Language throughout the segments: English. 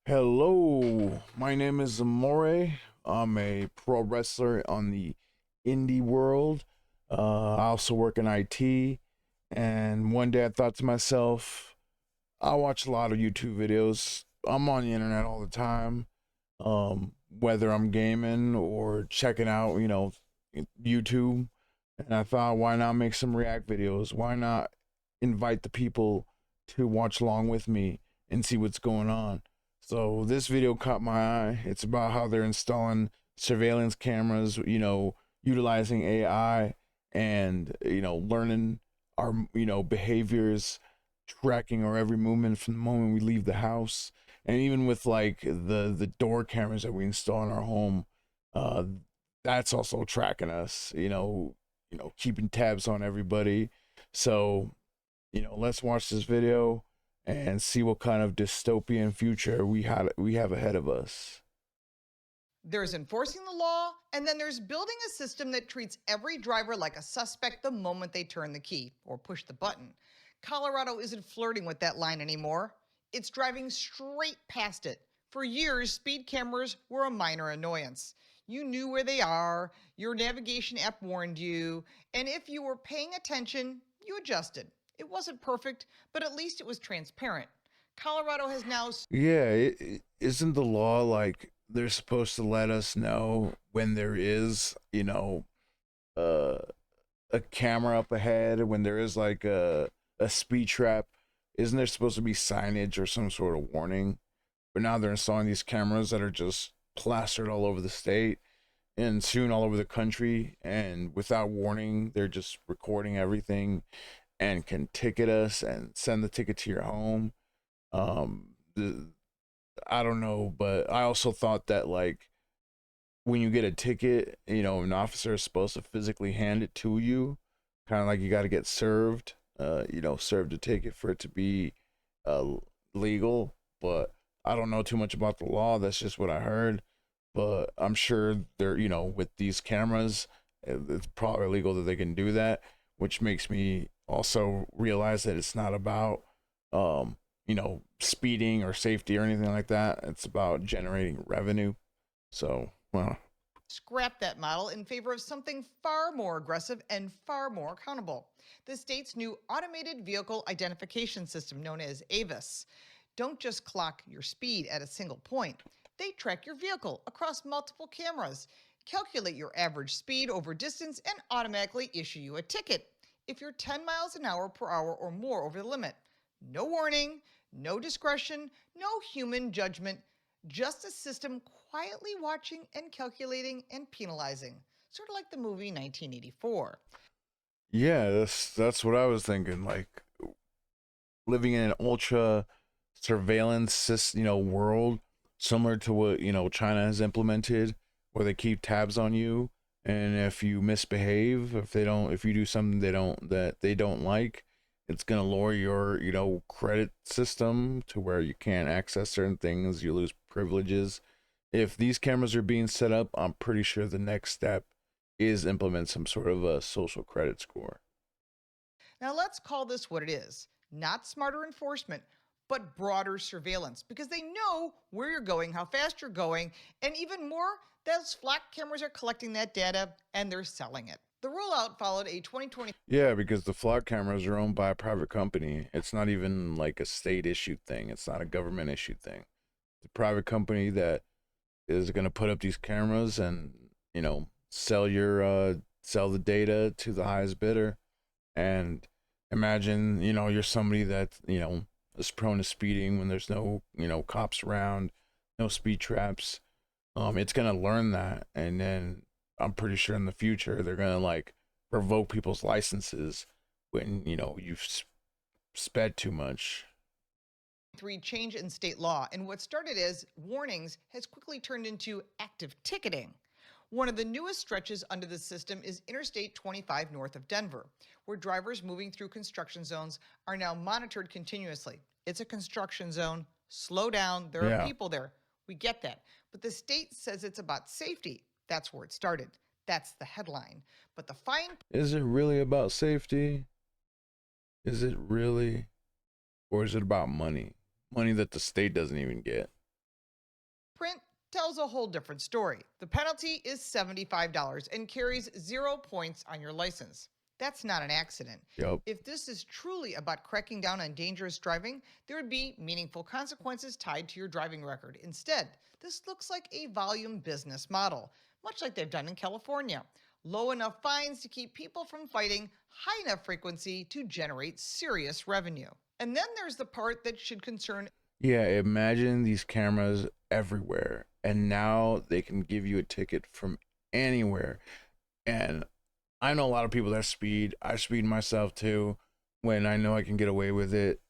Hello, my name is ZAMORE. I'm a pro wrestler on the indie world. I also work in IT. And one day I thought to myself, I watch a lot of YouTube videos. I'm on the internet all the time, whether I'm gaming or checking out, YouTube. And I thought, why not make some React videos? Why not invite the people to watch along with me and see what's going on? So this video caught my eye. It's about how they're installing surveillance cameras, utilizing AI and, learning our, behaviors, tracking our every movement from the moment we leave the house. And even with like the door cameras that we install in our home, uh, that's also tracking us, keeping tabs on everybody. So, let's watch this video and see what kind of dystopian future we have ahead of us. There's enforcing the law, and then there's building a system that treats every driver like a suspect the moment they turn the key or push the button. Colorado isn't flirting with that line anymore. It's driving straight past it. For years, speed cameras were a minor annoyance. You knew where they are, your navigation app warned you, and if you were paying attention, you adjusted. It wasn't perfect, but at least it was transparent. Colorado has now. Yeah, isn't the law like they're supposed to let us know when there is, uh, a camera up ahead, when there is like a speed trap? Isn't there supposed to be signage or some sort of warning? But now they're installing these cameras that are just plastered all over the state and soon all over the country, and without warning they're just recording everything and can ticket us and send the ticket to your home. The, I don't know, but I also thought that like when you get a ticket, an officer is supposed to physically hand it to you, kind of like you got to get served, served a ticket for it to be uh, legal. But I don't know too much about the law. That's just what I heard. But I'm sure they're, with these cameras, it's probably illegal that they can do that, which makes me also realize that it's not about, speeding or safety or anything like that. It's about generating revenue. So, well, Scrap that model in favor of something far more aggressive and far more accountable. The state's new automated vehicle identification system, known as AVIS, don't just clock your speed at a single point. They track your vehicle across multiple cameras, calculate your average speed over distance, and automatically issue you a ticket if you're 10 miles an hour per hour or more over the limit. No warning, no discretion, no human judgment, just a system quietly watching and calculating and penalizing, sort of like the movie 1984. yeah, that's what I was thinking. Like living in an ultra surveillance world, similar to what China has implemented, where they keep tabs on you, and if you misbehave, if you do something they don't like, it's gonna lower your credit system to where you can't access certain things, you lose privileges. If these cameras are being set up, I'm pretty sure the next step is implement some sort of a social credit score. Now let's call this what it is, not smarter enforcement, but broader surveillance, because they know where you're going, how fast you're going, and even more, those flat cameras are collecting that data and they're selling it. The rollout followed a 2020. Yeah, because the flock cameras are owned by a private company. It's not even like a state issued thing. It's not a government issued thing. The private company that is going to put up these cameras and sell the data to the highest bidder. And imagine you're somebody that is prone to speeding when there's no cops around, no speed traps. It's gonna learn that, and then I'm pretty sure in the future they're gonna like revoke people's licenses when you've sped too much. Three change in state law, and what started as warnings has quickly turned into active ticketing. One of the newest stretches under the system is Interstate 25 north of Denver, where drivers moving through construction zones are now monitored continuously. It's a construction zone. Slow down. There are Yeah, people there. We get that. But the state says it's about safety. That's where it started. That's the headline. But the fine. is it really about safety? Is it really, or is it about money? Money that the state doesn't even get. tells a whole different story. The penalty is $75 and carries 0 points on your license. That's not an accident. Yep. If this is truly about cracking down on dangerous driving, there would be meaningful consequences tied to your driving record. Instead, this looks like a volume business model, much like they've done in California. Low enough fines to keep people from fighting, high enough frequency to generate serious revenue. And then there's the part that should concern. Yeah, imagine these cameras everywhere, and now they can give you a ticket from anywhere. And I know a lot of people that speed. I speed myself too when I know I can get away with it.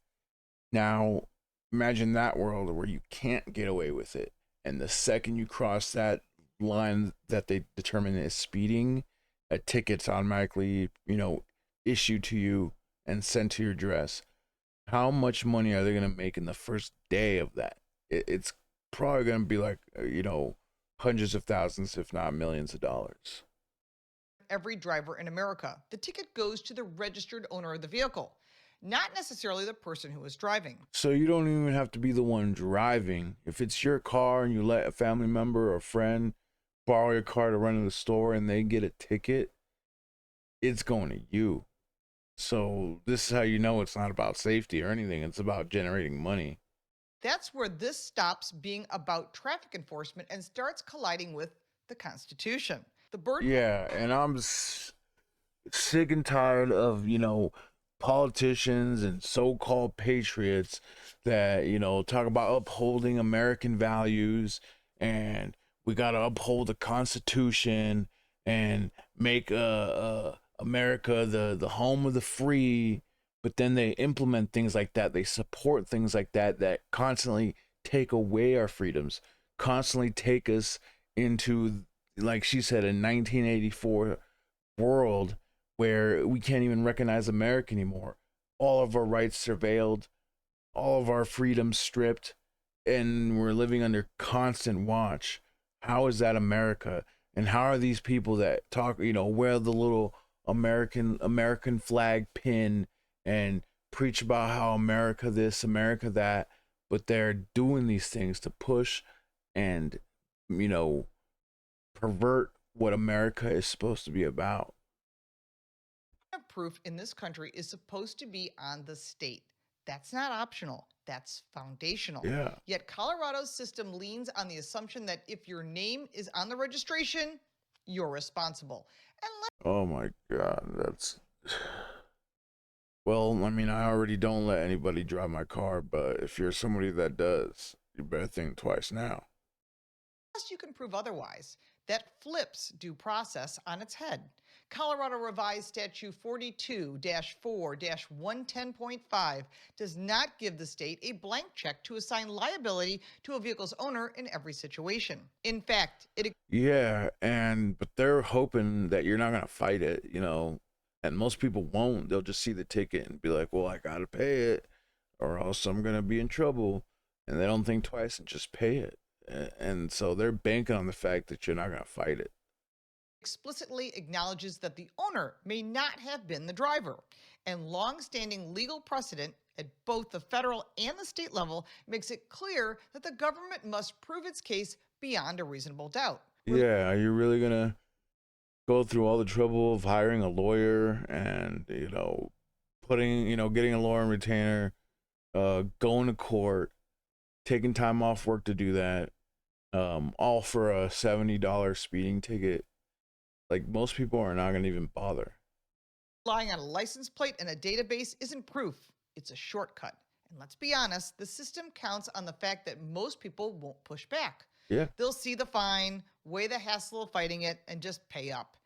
Now, imagine that world where you can't get away with it. And the second you cross that line that they determine is speeding, a ticket's automatically, issued to you and sent to your address. How much money are they going to make in the first day of that? It's probably going to be like, hundreds of thousands, if not millions of dollars. Every driver in America. The ticket goes to the registered owner of the vehicle, not necessarily the person who was driving. So you don't even have to be the one driving. If it's your car and you let a family member or friend borrow your car to run to the store and they get a ticket, it's going to you. So this is how you know it's not about safety or anything. It's about generating money. That's where this stops being about traffic enforcement and starts colliding with the Constitution. The burden. Yeah, and I'm sick and tired of, politicians and so-called patriots that, talk about upholding American values, and we got to uphold the Constitution and make America the home of the free. But then they implement things like that. They support things like that constantly take away our freedoms, constantly take us into, like she said, a 1984 world where we can't even recognize America anymore. All of our rights surveilled, all of our freedoms stripped, and we're living under constant watch. How is that America? And how are these people that talk, wear the little American flag pin and preach about how America this, America that, but they're doing these things to push and, pervert what America is supposed to be about. Proof in this country is supposed to be on the state. That's not optional. That's foundational. Yeah. Yet Colorado's system leans on the assumption that if your name is on the registration, you're responsible. Oh my God, that's... Well, I mean, I already don't let anybody drive my car, but if you're somebody that does, you better think twice now. Unless you can prove otherwise, that flips due process on its head. Colorado Revised Statute 42-4-110.5 does not give the state a blank check to assign liability to a vehicle's owner in every situation. In fact, Yeah, but they're hoping that you're not going to fight it, and most people won't. They'll just see the ticket and be like, well, I got to pay it or else I'm going to be in trouble. And they don't think twice and just pay it. And so they're banking on the fact that you're not going to fight it. Explicitly acknowledges that the owner may not have been the driver, and long-standing legal precedent at both the federal and the state level makes it clear that the government must prove its case beyond a reasonable doubt. Yeah, are you really going to go through all the trouble of hiring a lawyer and, getting a lawyer and retainer, going to court, taking time off work to do that, all for a $70 speeding ticket? Like, most people are not going to even bother. Relying on a license plate and a database isn't proof. It's a shortcut. And let's be honest, the system counts on the fact that most people won't push back. Yeah. They'll see the fine, weigh the hassle of fighting it, and just pay up.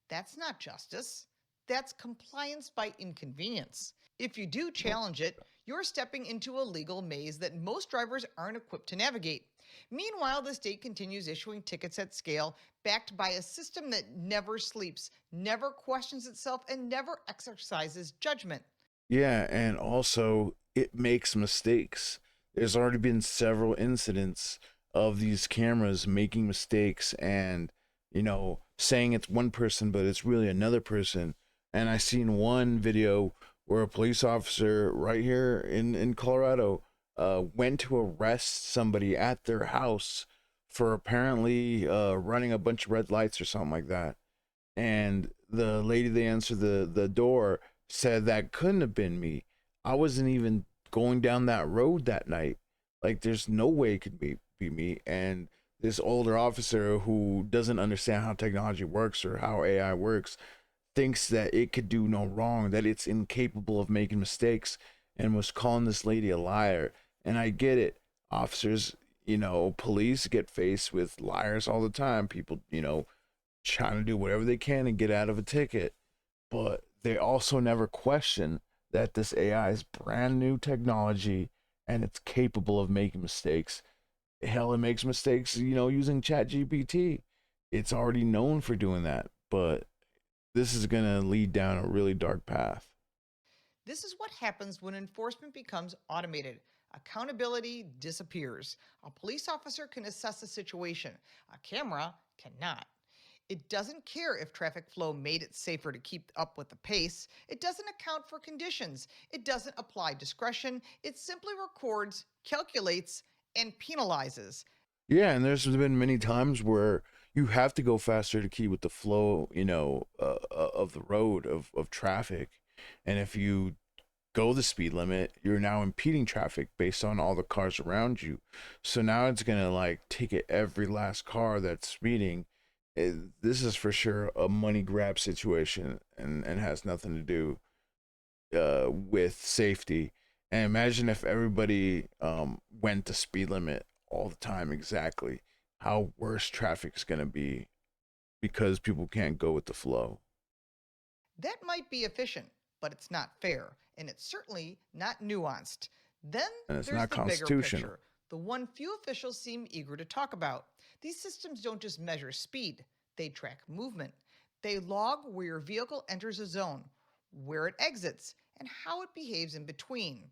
That's not justice. That's compliance by inconvenience. If you do challenge it, you're stepping into a legal maze that most drivers aren't equipped to navigate. Meanwhile, the state continues issuing tickets at scale, backed by a system that never sleeps, never questions itself, and never exercises judgment. Yeah, and also it makes mistakes. There's already been several incidents of these cameras making mistakes and, saying it's one person, but it's really another person. And I seen one video where a police officer right here in Colorado went to arrest somebody at their house for apparently running a bunch of red lights or something like that. And the lady that answered the door said that couldn't have been me. I wasn't even going down that road that night. Like, there's no way it could be me. And this older officer who doesn't understand how technology works or how AI works thinks that it could do no wrong, that it's incapable of making mistakes, and was calling this lady a liar. And I get it. Officers, police get faced with liars all the time. People, trying to do whatever they can and get out of a ticket. But they also never question that this AI is brand new technology and it's capable of making mistakes. Hell, it makes mistakes, using ChatGPT. It's already known for doing that. But this is going to lead down a really dark path. This is what happens when enforcement becomes automated. Accountability disappears. A police officer can assess a situation, a camera cannot. It doesn't care if traffic flow made it safer to keep up with the pace. It doesn't account for conditions. It doesn't apply discretion. It simply records, calculates, and penalizes. Yeah, and there's been many times where you have to go faster to keep with the flow, of the road of traffic. And if you go the speed limit, you're now impeding traffic based on all the cars around you. So now it's gonna like ticket every last car that's speeding. This is for sure a money grab situation, and has nothing to do with safety. And imagine if everybody went the speed limit all the time exactly, how worse traffic is going to be because people can't go with the flow. That might be efficient, but it's not fair, and it's certainly not nuanced. Then And it's there's not the bigger constitutional. picture, the one few officials seem eager to talk about. These systems don't just measure speed, they track movement. They log where your vehicle enters a zone, where it exits, and how it behaves in between.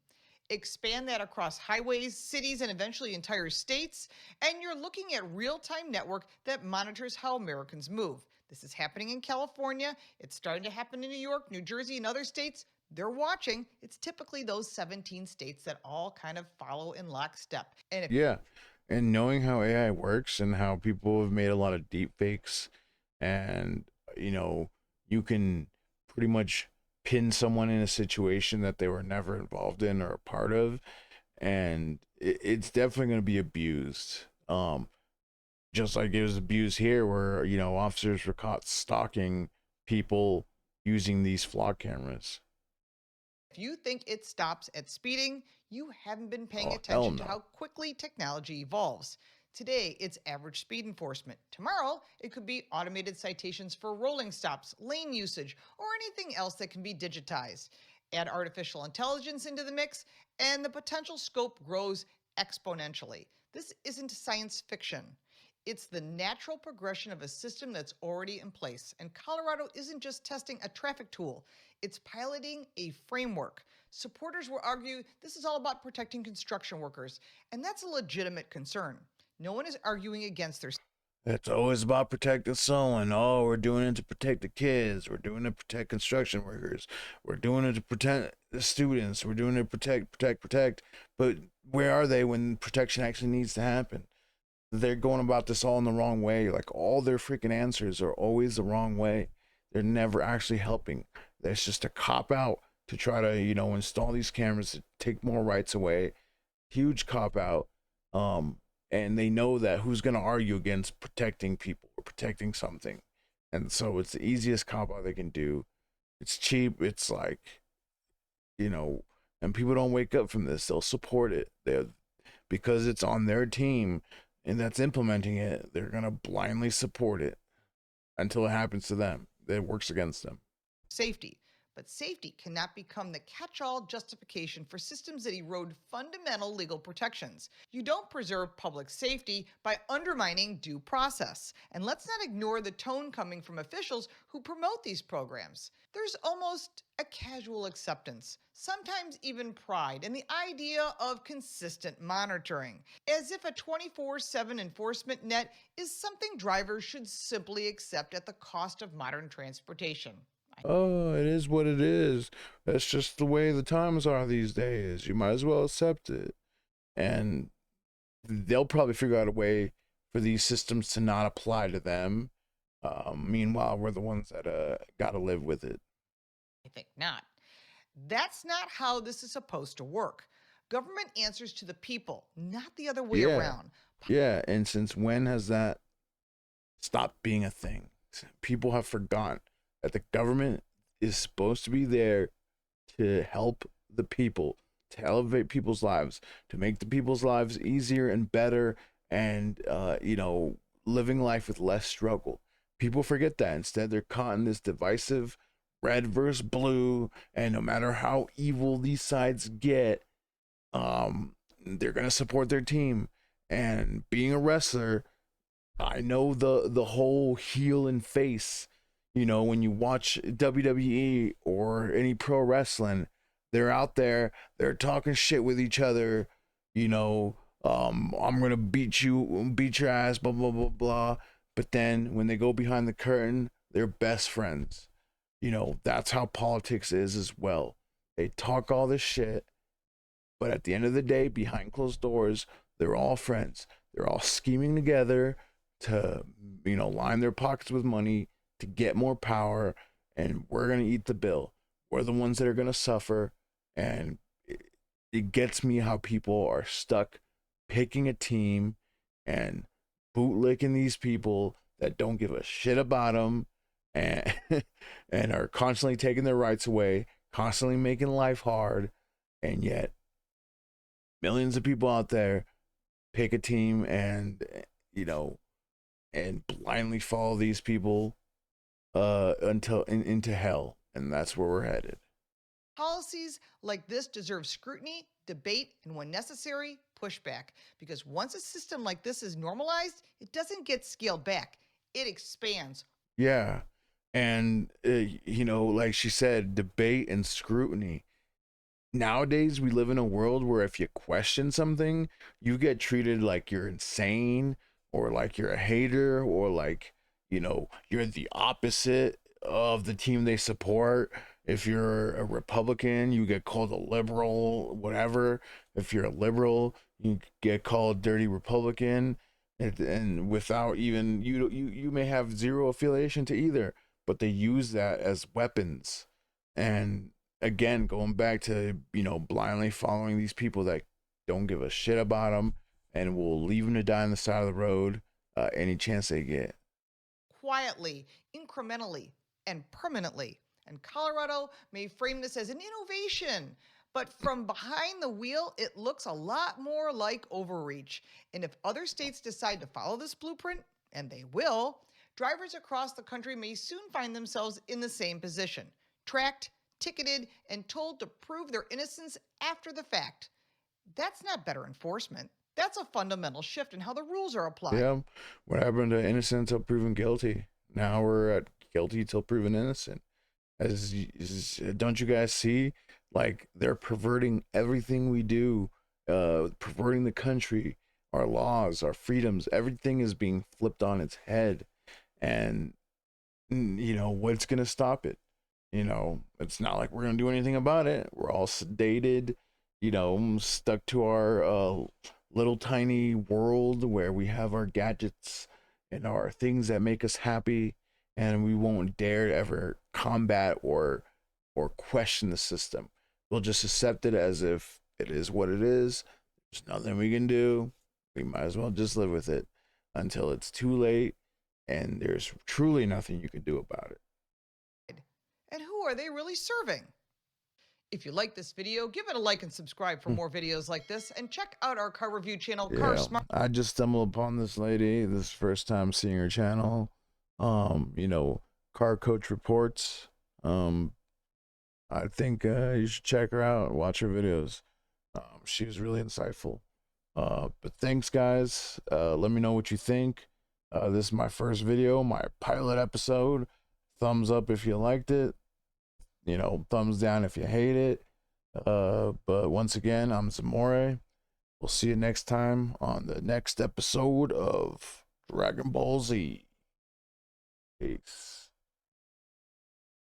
Expand that across highways, cities, and eventually entire states, and you're looking at real-time network that monitors how Americans move. This is happening in California. It's starting to happen in New York, New Jersey, and other states. They're watching. It's typically those 17 states that all kind of follow in lockstep. And if Yeah. And knowing how AI works and how people have made a lot of deep fakes, and you can pretty much pin someone in a situation that they were never involved in or a part of, and it's definitely going to be abused. Just like it was abused here, where officers were caught stalking people using these flock cameras. you think it stops at speeding, you haven't been paying Oh, hell attention to how no. quickly technology evolves. Today, it's average speed enforcement. Tomorrow, it could be automated citations for rolling stops, lane usage, or anything else that can be digitized. Add artificial intelligence into the mix, and the potential scope grows exponentially. This isn't science fiction. It's the natural progression of a system that's already in place. And Colorado isn't just testing a traffic tool, it's piloting a framework. Supporters will argue this is all about protecting construction workers, and that's a legitimate concern. No one is arguing against their. It's always about protecting someone. Oh, we're doing it to protect the kids. We're doing it to protect construction workers. We're doing it to protect the students. We're doing it to protect. But where are they when protection actually needs to happen? They're going about this all in the wrong way. Like, all their freaking answers are always the wrong way. They're never actually helping. There's just a cop out to try to, install these cameras to take more rights away. Huge cop out. And they know that who's going to argue against protecting people or protecting something. And so it's the easiest cop out they can do. It's cheap. It's like, and people don't wake up from this. They'll support it. Because it's on their team and that's implementing it, they're going to blindly support it until it happens to them. It works against them. Safety. But safety cannot become the catch all justification for systems that erode fundamental legal protections. You don't preserve public safety by undermining due process. And let's not ignore the tone coming from officials who promote these programs. There's almost a casual acceptance, sometimes even pride, in the idea of consistent monitoring, as if a 24/7 enforcement net is something drivers should simply accept at the cost of modern transportation. Oh, it is what it is. That's just the way the times are these days. You might as well accept it. And they'll probably figure out a way for these systems to not apply to them. Meanwhile, we're the ones that got to live with it. I think not. That's not how this is supposed to work. Government answers to the people, not the other way Yeah. around. Yeah, and since when has that stopped being a thing? People have forgotten that the government is supposed to be there to help the people, to elevate people's lives, to make the people's lives easier and better, and living life with less struggle. People forget that. Instead, they're caught in this divisive red versus blue, and no matter how evil these sides get, they're gonna support their team. And being a wrestler, I know the whole heel and face. When you watch WWE or any pro wrestling, they're out there, they're talking shit with each other. I'm gonna beat your ass, blah blah blah blah. But then when they go behind the curtain, they're best friends. That's how politics is as well. They talk all this shit, but at the end of the day, behind closed doors, they're all friends. They're all scheming together to, line their pockets with money to get more power, and we're going to eat the bill. We're the ones that are going to suffer. And it gets me how people are stuck picking a team and bootlicking these people that don't give a shit about them, and and are constantly taking their rights away, constantly making life hard. And yet millions of people out there pick a team and and blindly follow these people until into hell. And that's where we're headed. Policies like this deserve scrutiny, debate, and when necessary, pushback. Because once a system like this is normalized, it doesn't get scaled back, it expands. Yeah. And, like she said, debate and scrutiny. Nowadays, we live in a world where if you question something, you get treated like you're insane, or like you're a hater, or like, you're the opposite of the team they support. If you're a Republican, you get called a liberal, whatever. If you're a liberal, you get called dirty Republican. And without even, you may have zero affiliation to either, but they use that as weapons. And again, going back to, blindly following these people that don't give a shit about them and will leave them to die on the side of the road any chance they get. Quietly, incrementally, and permanently. And Colorado may frame this as an innovation, but from behind the wheel, it looks a lot more like overreach. And if other states decide to follow this blueprint, and they will, drivers across the country may soon find themselves in the same position, tracked, ticketed, and told to prove their innocence after the fact. That's not better enforcement. That's a fundamental shift in how the rules are applied. Yeah. What happened to innocent till proven guilty? Now we're at guilty till proven innocent. Don't you guys see? Like, they're perverting everything we do, perverting the country, our laws, our freedoms. Everything is being flipped on its head. And, what's going to stop it? It's not like we're going to do anything about it. We're all sedated, stuck to our little tiny world where we have our gadgets and our things that make us happy, and we won't dare to ever combat or question the system. We'll just accept it as if it is what it is. There's nothing we can do. We might as well just live with it until it's too late and there's truly nothing you can do about it. And who are they really serving? If you like this video, give it a like and subscribe for more videos like this, and check out our car review channel, Car Smart. I just stumbled upon this lady. This first time seeing her channel. Car Coach Reports. I think you should check her out, watch her videos. She was really insightful. But thanks, guys. Let me know what you think. This is my first video, my pilot episode. Thumbs up if you liked it. Thumbs down if you hate it. But once again, I'm ZAMORE. We'll see you next time on the next episode of Dragon Ball Z. Peace.